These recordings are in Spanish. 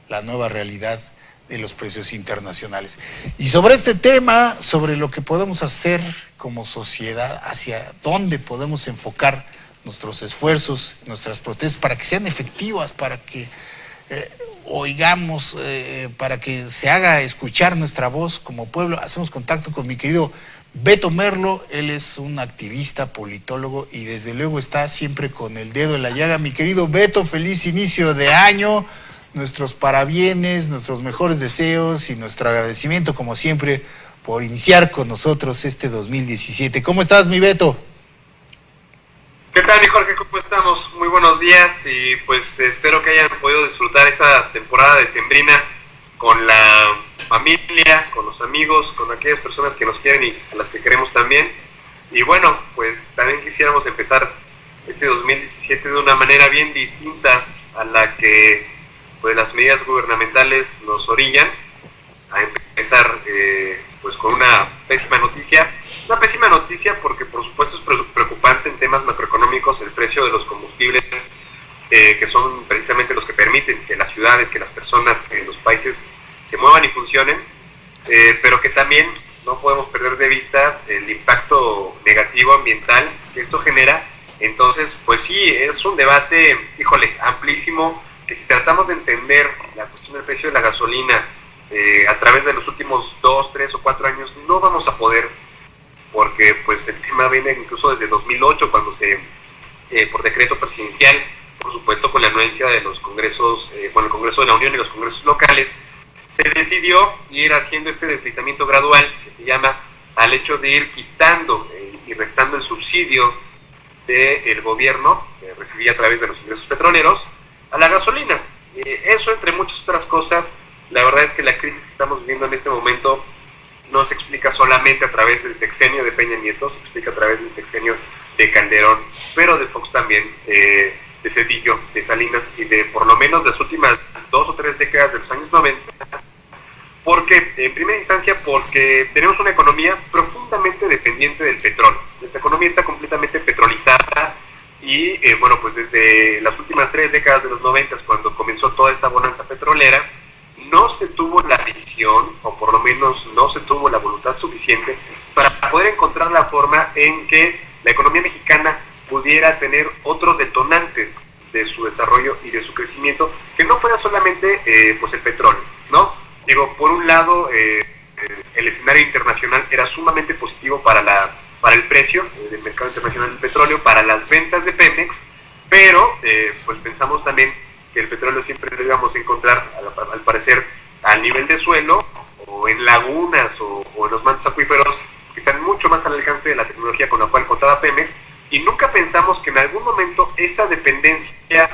la nueva realidad de los precios internacionales. Y sobre este tema, sobre lo que podemos hacer como sociedad, hacia dónde podemos enfocar nuestros esfuerzos, nuestras protestas, para que sean efectivas, para que oigamos, para que se haga escuchar nuestra voz como pueblo. Hacemos contacto con mi querido Beto Merlo. Él es un activista, politólogo y desde luego está siempre con el dedo en la llaga. Mi querido Beto, feliz inicio de año, nuestros parabienes, nuestros mejores deseos y nuestro agradecimiento como siempre por iniciar con nosotros este 2017. ¿Cómo estás, mi Beto? ¿Qué tal, mi Jorge? ¿Cómo estamos? Muy buenos días y pues espero que hayan podido disfrutar esta temporada decembrina con la familia, con los amigos, con aquellas personas que nos quieren y a las que queremos también. Y bueno, pues también quisiéramos empezar este 2017 de una manera bien distinta a la que pues las medidas gubernamentales nos orillan a empezar pues con una pésima noticia. Una pésima noticia porque por supuesto es preocupante en temas macroeconómicos el precio de los combustibles, que son precisamente los que permiten que las ciudades, que las personas, que los países se muevan y funcionen, pero que también no podemos perder de vista el impacto negativo ambiental que esto genera. Entonces, pues sí, es un debate, amplísimo, que si tratamos de entender la cuestión del precio de la gasolina a través de los últimos 2, 3 o 4 años, no vamos a poder, porque pues el tema viene incluso desde 2008, cuando por decreto presidencial, por supuesto con la anuencia de los congresos, el Congreso de la Unión y los congresos locales, se decidió ir haciendo este deslizamiento gradual, que se llama al hecho de ir quitando y restando el subsidio del gobierno, que recibía a través de los ingresos petroleros, a la gasolina. Eso, entre muchas otras cosas, la verdad es que la crisis que estamos viviendo en este momento no se explica solamente a través del sexenio de Peña Nieto, se explica a través del sexenio de Calderón, pero de Fox también, de Cedillo, de Salinas y de por lo menos las últimas 2 o 3 décadas de los años 90, porque en primera instancia porque tenemos una economía profundamente dependiente del petróleo. Nuestra economía está completamente petrolizada y bueno, pues desde las últimas 3 décadas de los 90, cuando comenzó toda esta bonanza petrolera, no se tuvo la visión, o por lo menos no se tuvo la voluntad suficiente para poder encontrar la forma en que la economía mexicana pudiera tener otros detonantes de su desarrollo y de su crecimiento, que no fuera solamente pues el petróleo, ¿no? Digo, por un lado, el escenario internacional era sumamente positivo para el precio del mercado internacional del petróleo, para las ventas de Pemex, pero pues pensamos también que el petróleo siempre lo íbamos a encontrar, al parecer, al nivel de suelo, o en lagunas, o en los mantos acuíferos, que están mucho más al alcance de la tecnología con la cual contaba Pemex, y nunca pensamos que en algún momento esa dependencia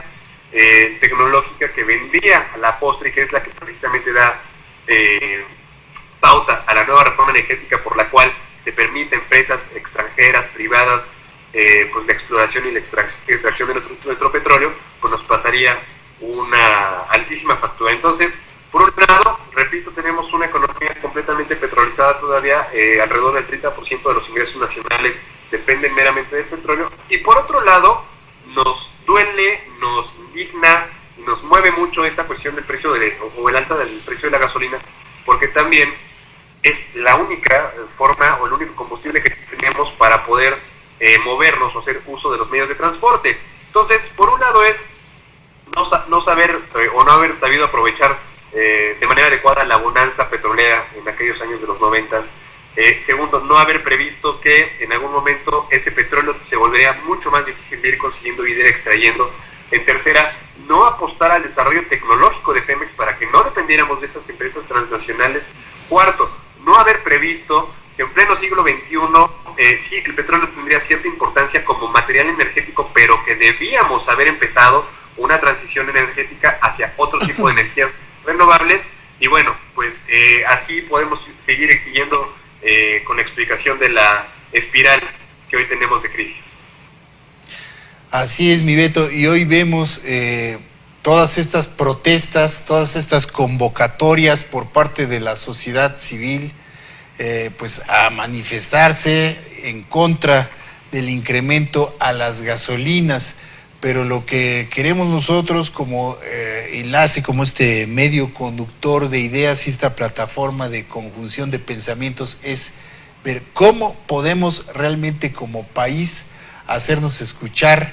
tecnológica que vendría a la postre, que es la que precisamente da pauta a la nueva reforma energética por la cual se permite a empresas extranjeras, privadas, pues la exploración y la extracción de nuestro petróleo, pues nos pasaría una altísima factura. Entonces, por un lado, repito, tenemos una economía completamente petrolizada todavía, alrededor del 30% de los ingresos nacionales dependen meramente del petróleo, y por otro lado, nos duele, nos indigna, nos mueve mucho esta cuestión del precio o el alza del precio de la gasolina, porque también es la única forma o el único combustible que tenemos para poder movernos o hacer uso de los medios de transporte. Entonces, por un lado es no saber o no haber sabido aprovechar de manera adecuada la bonanza petrolera en aquellos años de los 90. Segundo, no haber previsto que en algún momento ese petróleo se volvería mucho más difícil de ir consiguiendo y de ir extrayendo. En tercera, no apostar al desarrollo tecnológico de Pemex para que no dependiéramos de esas empresas transnacionales. Cuarto, no haber previsto que en pleno siglo XXI sí, el petróleo tendría cierta importancia como material energético, pero que debíamos haber empezado una transición energética hacia otro tipo de energías renovables. Y bueno, pues así podemos seguir yendo con la explicación de la espiral que hoy tenemos de crisis. Así es, mi Beto, y hoy vemos todas estas protestas, todas estas convocatorias por parte de la sociedad civil, pues a manifestarse en contra del incremento a las gasolinas. pero lo que queremos nosotros como enlace, como este medio conductor de ideas y esta plataforma de conjunción de pensamientos es ver cómo podemos realmente como país hacernos escuchar.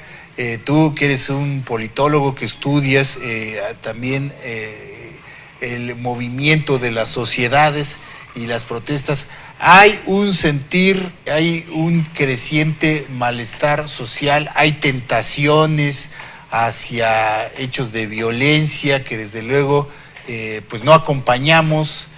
Tú que eres un politólogo que estudias también el movimiento de las sociedades y las protestas, hay un sentir, hay un creciente malestar social, hay tentaciones hacia hechos de violencia que desde luego pues no acompañamos,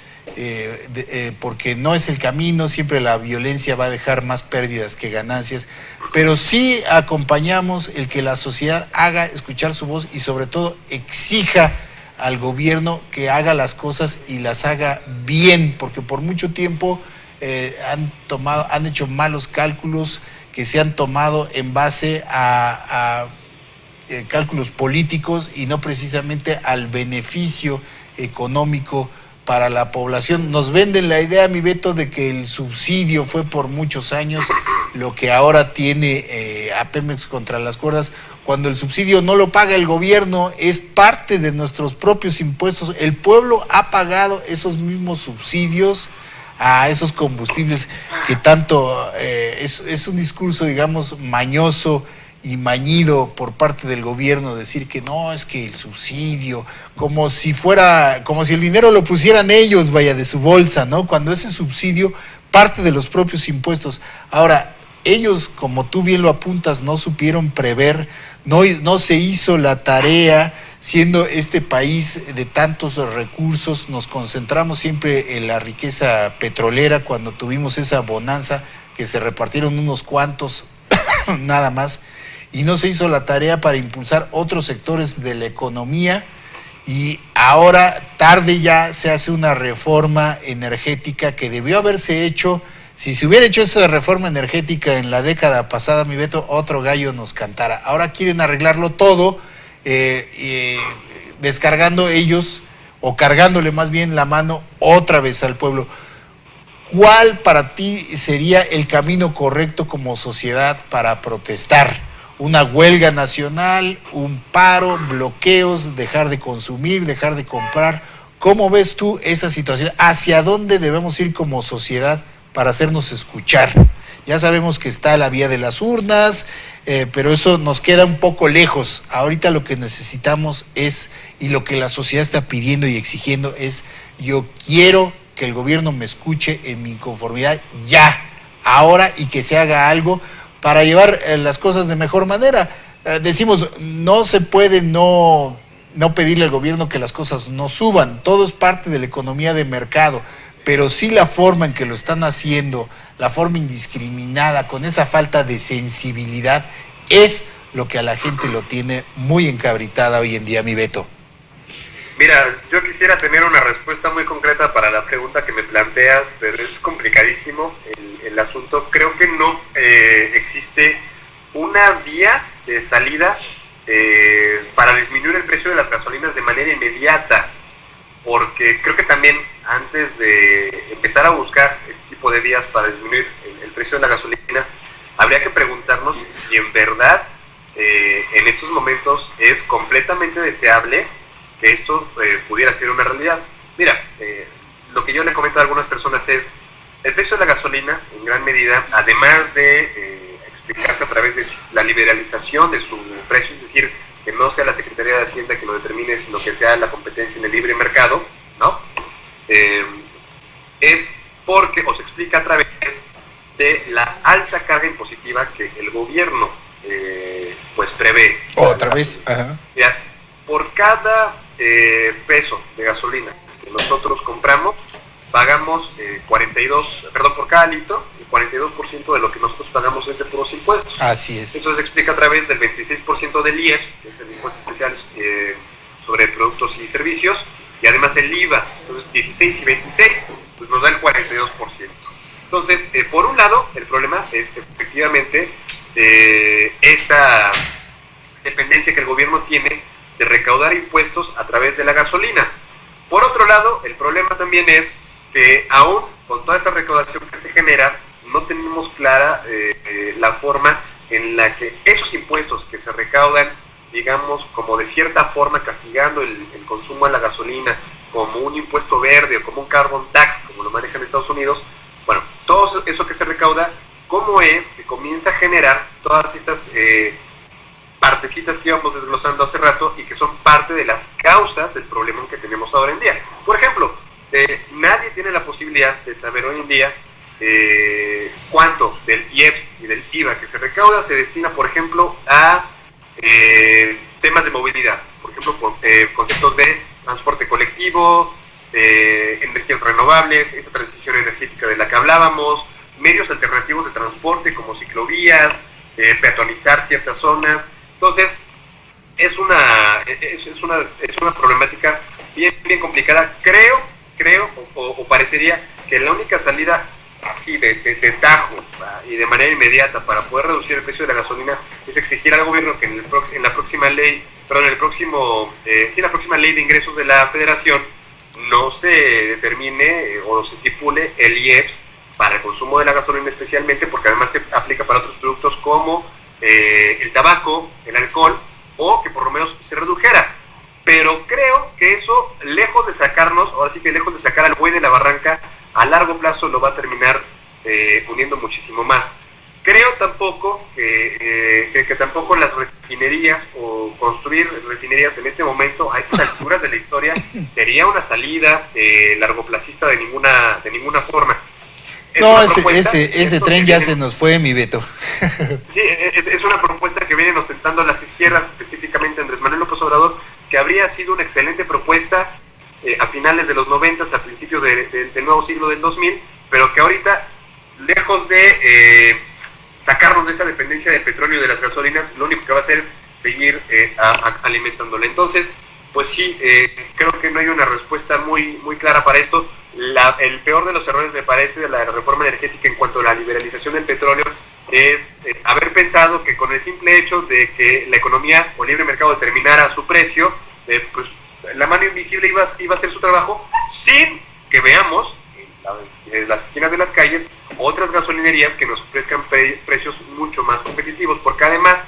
porque no es el camino, siempre la violencia va a dejar más pérdidas que ganancias, pero sí acompañamos el que la sociedad haga escuchar su voz y sobre todo exija al gobierno que haga las cosas y las haga bien, porque por mucho tiempo han hecho malos cálculos que se han tomado en base a cálculos políticos y no precisamente al beneficio económico para la población. Nos venden la idea, mi Beto, de que el subsidio fue por muchos años lo que ahora tiene a Pemex contra las cuerdas, cuando el subsidio no lo paga el gobierno, es parte de nuestros propios impuestos. El pueblo ha pagado esos mismos subsidios a esos combustibles que tanto es un discurso, digamos, mañoso y mañido por parte del gobierno, decir que no, es que el subsidio, como si el dinero lo pusieran ellos, vaya, de su bolsa, ¿no? Cuando ese subsidio parte de los propios impuestos. Ahora, ellos, como tú bien lo apuntas, no supieron prever, no se hizo la tarea. Siendo este país de tantos recursos, nos concentramos siempre en la riqueza petrolera. Cuando tuvimos esa bonanza que se repartieron unos cuantos nada más, y no se hizo la tarea para impulsar otros sectores de la economía, y ahora tarde ya se hace una reforma energética que debió haberse hecho. Si se hubiera hecho esa reforma energética en la década pasada, mi Beto, otro gallo nos cantara. Ahora quieren arreglarlo todo, descargando ellos, o cargándole más bien la mano otra vez al pueblo. ¿Cuál para ti sería el camino correcto como sociedad para protestar? ¿Una huelga nacional, un paro, bloqueos, dejar de consumir, dejar de comprar? ¿Cómo ves tú esa situación? ¿Hacia dónde debemos ir como sociedad para hacernos escuchar? Ya sabemos que está la vía de las urnas, pero eso nos queda un poco lejos. Ahorita lo que necesitamos es, y lo que la sociedad está pidiendo y exigiendo es, yo quiero que el gobierno me escuche en mi inconformidad ya, ahora, y que se haga algo para llevar las cosas de mejor manera. Decimos, no se puede no pedirle al gobierno que las cosas no suban, todo es parte de la economía de mercado, pero sí la forma en que lo están haciendo, la forma indiscriminada, con esa falta de sensibilidad, es lo que a la gente lo tiene muy encabritada hoy en día, mi Beto. Mira, yo quisiera tener una respuesta muy concreta para la pregunta que me planteas, pero es complicadísimo el asunto. Creo que no existe una vía de salida para disminuir el precio de las gasolinas de manera inmediata, porque creo que también antes de empezar a buscar este tipo de vías para disminuir el precio de la gasolina, habría que preguntarnos si en verdad en estos momentos es completamente deseable que esto pudiera ser una realidad. Mira, lo que yo le comento a algunas personas es, el precio de la gasolina, en gran medida, además de explicarse a través de la liberalización de su precio, es decir, que no sea la Secretaría de Hacienda que lo determine, sino que sea la competencia en el libre mercado, ¿no? Es porque, o se explica a través de la alta carga impositiva que el gobierno pues prevé. Otra vez, ajá. Ya, por cada peso de gasolina que nosotros compramos, pagamos por cada litro, el 42% de lo que nosotros pagamos es de puros impuestos. Así es. Eso se explica a través del 26% del IEPS, que es el impuesto especial sobre productos y servicios, y además el IVA. Entonces 16 y 26 pues nos da el 42%. Entonces, por un lado, el problema es efectivamente esta dependencia que el gobierno tiene de recaudar impuestos a través de la gasolina. Por otro lado, el problema también es que aún con toda esa recaudación que se genera, no tenemos clara la forma en la que esos impuestos que se recaudan, digamos, como de cierta forma castigando el consumo de la gasolina, como un impuesto verde o como un carbon tax, como lo manejan en Estados Unidos, bueno, todo eso que se recauda, ¿cómo es que comienza a generar todas estas partecitas que íbamos desglosando hace rato y que son parte de las causas del problema que tenemos ahora en día? Por ejemplo, nadie tiene la posibilidad de saber hoy en día cuánto del IEPS y del IVA que se recauda se destina, por ejemplo, a temas de movilidad, por ejemplo, conceptos de transporte colectivo, energías renovables, esa transición energética de la que hablábamos, medios alternativos de transporte como ciclovías, peatonizar ciertas zonas. Entonces, es una problemática bien complicada. Creo o parecería que la única salida así de tajo y de manera inmediata para poder reducir el precio de la gasolina es exigir al gobierno que en la próxima ley, la próxima ley de ingresos de la Federación no se determine o se estipule el IEPS para el consumo de la gasolina especialmente, porque además se aplica para otros productos como el tabaco, el alcohol, o que por lo menos se redujera. Pero creo que eso, lejos de sacarnos, ahora sí que lejos de sacar al buey de la barranca, a largo plazo lo va a terminar uniendo muchísimo más. Creo tampoco que tampoco las refinerías o construir refinerías en este momento, a estas alturas de la historia, sería una salida largoplacista de ninguna forma. No, ese tren ya se nos fue, mi Beto. Sí, es una propuesta que vienen ostentando las izquierdas, específicamente Andrés Manuel López Obrador, que habría sido una excelente propuesta a finales de los 90, a principios del nuevo siglo del 2000, pero que ahorita, lejos de sacarnos de esa dependencia del petróleo y de las gasolinas, lo único que va a hacer es seguir alimentándola. Entonces, pues sí, creo que no hay una respuesta muy clara para esto. El peor de los errores, me parece, de la reforma energética en cuanto a la liberalización del petróleo es haber pensado que con el simple hecho de que la economía o libre mercado determinara su precio, pues la mano invisible iba a hacer su trabajo sin que veamos en las esquinas de las calles otras gasolinerías que nos ofrezcan precios mucho más competitivos, porque además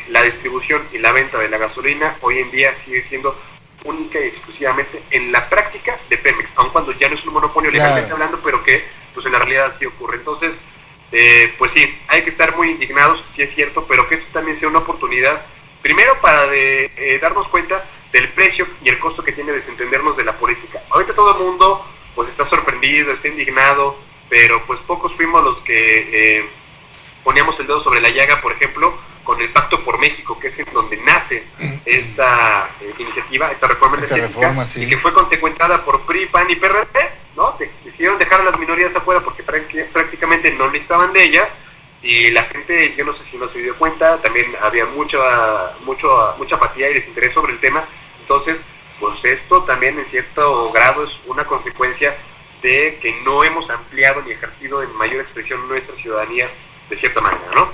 la distribución y la venta de la gasolina hoy en día sigue siendo única y exclusivamente en la práctica de Pemex, aun cuando ya no es un monopolio legalmente hablando, pero que pues en la realidad así ocurre. Entonces, pues sí, hay que estar muy indignados, sí es cierto, pero que esto también sea una oportunidad, primero para darnos cuenta del precio y el costo que tiene desentendernos de la política. Ahorita todo el mundo pues está sorprendido, está indignado, pero pues pocos fuimos los que poníamos el dedo sobre la llaga, por ejemplo, con el Pacto por México, que es en donde nace esta iniciativa, esta reforma energética, sí, y que fue consecuentada por PRI, PAN y PRD, ¿no? Decidieron dejar a las minorías afuera porque prácticamente no necesitaban de ellas, y la gente, yo no sé si no se dio cuenta, también había mucha apatía y desinterés sobre el tema. Entonces, pues esto también en cierto grado es una consecuencia de que no hemos ampliado ni ejercido en mayor expresión nuestra ciudadanía de cierta manera, ¿no?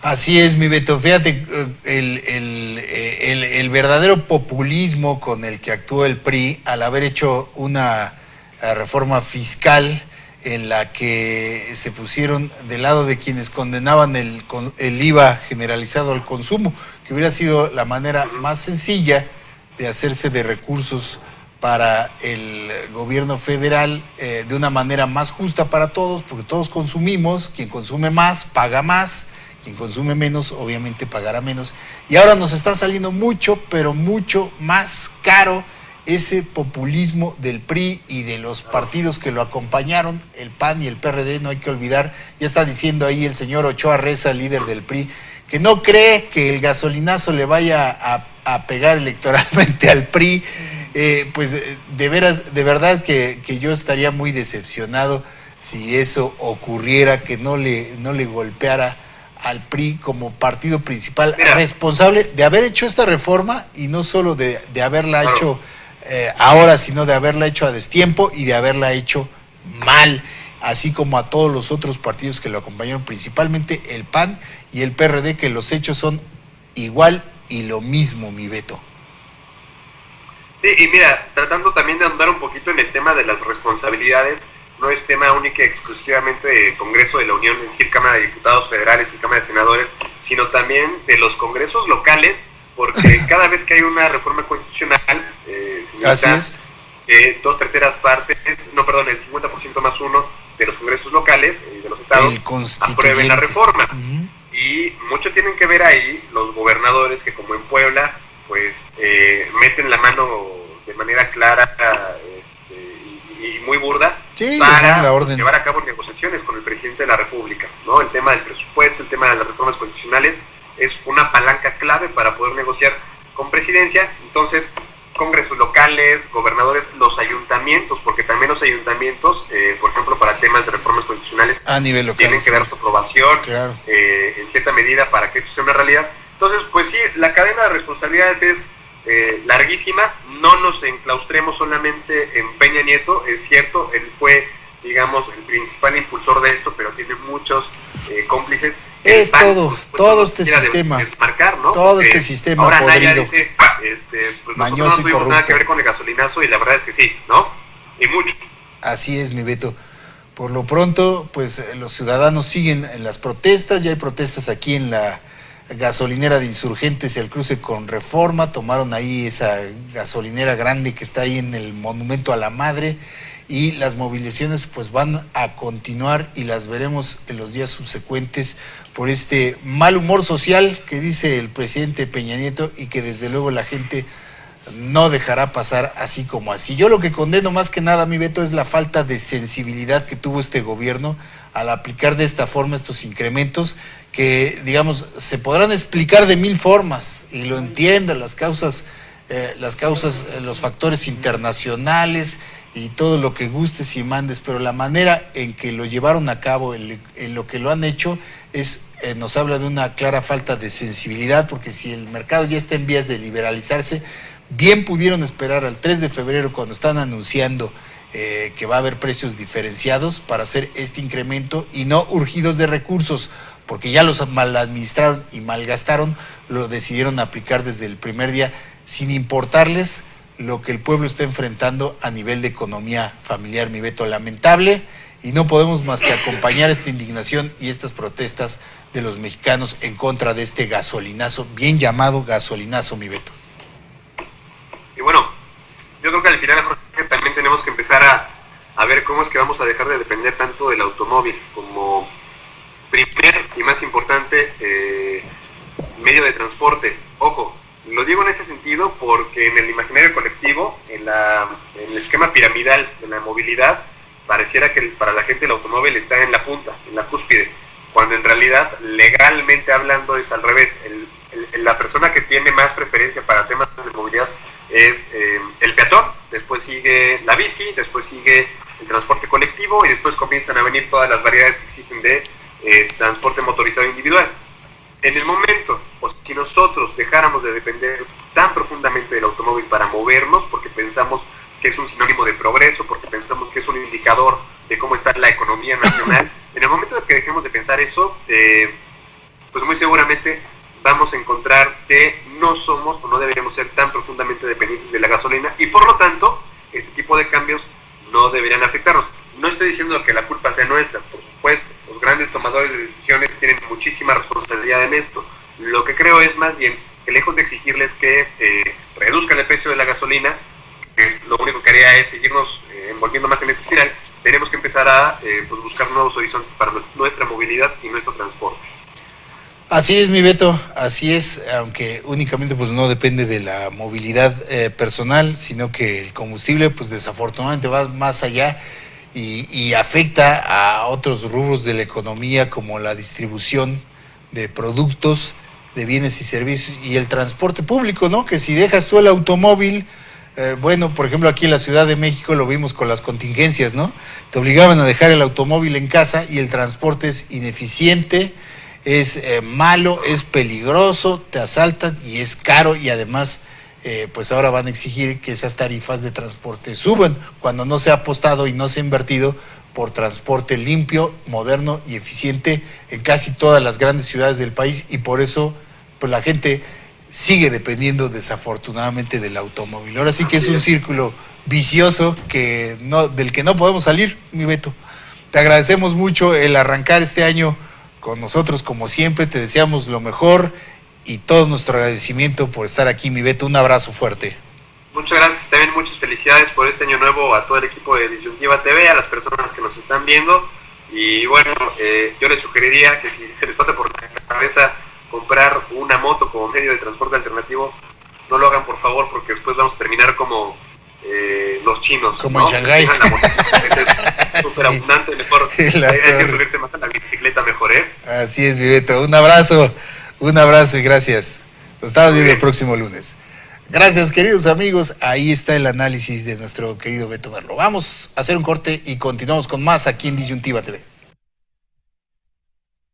Así es, mi Beto. Fíjate, el verdadero populismo con el que actuó el PRI al haber hecho una reforma fiscal en la que se pusieron del lado de quienes condenaban el IVA generalizado al consumo, que hubiera sido la manera más sencilla de hacerse de recursos para el gobierno federal de una manera más justa para todos, porque todos consumimos, quien consume más paga más, quien consume menos obviamente pagará menos, y ahora nos está saliendo mucho, pero mucho más caro ese populismo del PRI y de los partidos que lo acompañaron, el PAN y el PRD, no hay que olvidar. Ya está diciendo ahí el señor Ochoa Reza, líder del PRI, que no cree que el gasolinazo le vaya a pegar electoralmente al PRI. Pues de verdad que yo estaría muy decepcionado si eso ocurriera, que no le golpeara al PRI como partido principal responsable de haber hecho esta reforma, y no solo de haberla hecho ahora, sino de haberla hecho a destiempo y de haberla hecho mal, así como a todos los otros partidos que lo acompañaron, principalmente el PAN y el PRD, que los hechos son igual y lo mismo, mi Beto. Sí, y mira, tratando también de ahondar un poquito en el tema de las responsabilidades, no es tema única y exclusivamente del Congreso de la Unión, es decir, Cámara de Diputados Federales y Cámara de Senadores, sino también de los congresos locales, porque cada vez que hay una reforma constitucional, señorita, 2/3 partes, no, perdón, el 50% más uno de los congresos locales y de los estados aprueben la reforma. Y mucho tienen que ver ahí los gobernadores que, como en Puebla, pues meten la mano de manera clara y muy burda para llevar a cabo negociaciones con el presidente de la República, ¿no? El tema del presupuesto, el tema de las reformas constitucionales es una palanca clave para poder negociar con presidencia. Entonces, congresos locales, gobernadores, los ayuntamientos, porque también los ayuntamientos, por ejemplo, para temas de reformas constitucionales, a nivel local, tienen que dar su aprobación, en cierta medida, para que esto sea una realidad. Entonces, pues sí, la cadena de responsabilidades es larguísima. No nos enclaustremos solamente en Peña Nieto. Es cierto, él fue, digamos, el principal impulsor de esto, pero tiene muchos cómplices. Es todo este sistema, ¿no? todo este sistema ahora podrido. Naya dice, pues nosotros no tuvimos nada que ver con el gasolinazo, y la verdad es que sí, ¿no? Y mucho. Así es, mi Beto. Por lo pronto, pues los ciudadanos siguen en las protestas. Ya hay protestas aquí en la gasolinera de Insurgentes y el cruce con Reforma. Tomaron ahí esa gasolinera grande que está ahí en el Monumento a la Madre, y las movilizaciones pues van a continuar y las veremos en los días subsecuentes por este mal humor social que dice el presidente Peña Nieto, y que desde luego la gente no dejará pasar así como así. Yo lo que condeno más que nada, mi Beto, es la falta de sensibilidad que tuvo este gobierno al aplicar de esta forma estos incrementos, que, digamos, se podrán explicar de mil formas, y lo entiendo, las causas, los factores internacionales y todo lo que gustes y mandes, pero la manera en que lo llevaron a cabo, en lo que lo han hecho, nos habla de una clara falta de sensibilidad, porque si el mercado ya está en vías de liberalizarse, bien pudieron esperar al 3 de febrero, cuando están anunciando que va a haber precios diferenciados, para hacer este incremento, y no urgidos de recursos, porque ya los mal administraron y malgastaron. Lo decidieron aplicar desde el primer día, sin importarles lo que el pueblo está enfrentando a nivel de economía familiar, mi Beto. Lamentable, y no podemos más que acompañar esta indignación y estas protestas de los mexicanos en contra de este gasolinazo, bien llamado gasolinazo, mi Beto. Y bueno, yo creo que al final, Jorge, también tenemos que empezar a ver cómo es que vamos a dejar de depender tanto del automóvil como primer y más importante medio de transporte. Ojo, lo digo en ese sentido porque en el imaginario colectivo, en el esquema piramidal de la movilidad, pareciera que para la gente el automóvil está en la punta, en la cúspide, cuando en realidad, legalmente hablando, es al revés. La persona que tiene más preferencia para temas de movilidad es el peatón, después sigue la bici, después sigue el transporte colectivo, y después comienzan a venir todas las variedades que existen de transporte motorizado individual. En el momento, o si nosotros dejáramos de depender tan profundamente del automóvil para movernos, porque pensamos que es un sinónimo de progreso, porque pensamos que es un indicador de cómo está la economía nacional, en el momento en que dejemos de pensar eso, pues muy seguramente vamos a encontrar que no somos o no deberíamos ser tan profundamente dependientes de la gasolina, y por lo tanto, este tipo de cambios no deberían afectarnos. No estoy diciendo que la culpa sea nuestra, por supuesto, los grandes tomadores de decisiones tienen muchísima responsabilidad en esto. Lo que creo es más bien que, lejos de exigirles que reduzcan el precio de la gasolina, que lo único que haría es seguirnos envolviendo más en esa espiral, tenemos que empezar a pues buscar nuevos horizontes para nuestra movilidad y nuestro transporte. Así es, mi Beto, así es, aunque únicamente pues no depende de la movilidad personal, sino que el combustible pues desafortunadamente va más allá y afecta a otros rubros de la economía, como la distribución de productos, de bienes y servicios, y el transporte público, ¿no? Que si dejas tú el automóvil, bueno, por ejemplo, aquí en la Ciudad de México lo vimos con las contingencias, ¿no? Te obligaban a dejar el automóvil en casa, y el transporte es ineficiente, es malo, es peligroso, te asaltan y es caro, y además pues ahora van a exigir que esas tarifas de transporte suban, cuando no se ha apostado y no se ha invertido por transporte limpio, moderno y eficiente en casi todas las grandes ciudades del país, y por eso pues la gente sigue dependiendo desafortunadamente del automóvil. Ahora sí que es un círculo vicioso del que no podemos salir, mi Beto. Te agradecemos mucho el arrancar este año con nosotros, como siempre, te deseamos lo mejor y todo nuestro agradecimiento por estar aquí, mi Beto. Un abrazo fuerte. Muchas gracias, también muchas felicidades por este año nuevo a todo el equipo de Disyuntiva TV, a las personas que nos están viendo. Y bueno, yo les sugeriría que si se les pasa por la cabeza comprar una moto como medio de transporte alternativo, no lo hagan por favor, porque después vamos a terminar como los chinos, como en Shanghái. Es súper abundante, mejor hay que subirse más a la bicicleta mejor, ¿eh? Así es, mi Beto. Un abrazo y gracias. Nos estamos viendo el próximo lunes. Gracias, queridos amigos. Ahí está el análisis de nuestro querido Beto Merlo. Vamos a hacer un corte y continuamos con más aquí en Disyuntiva TV.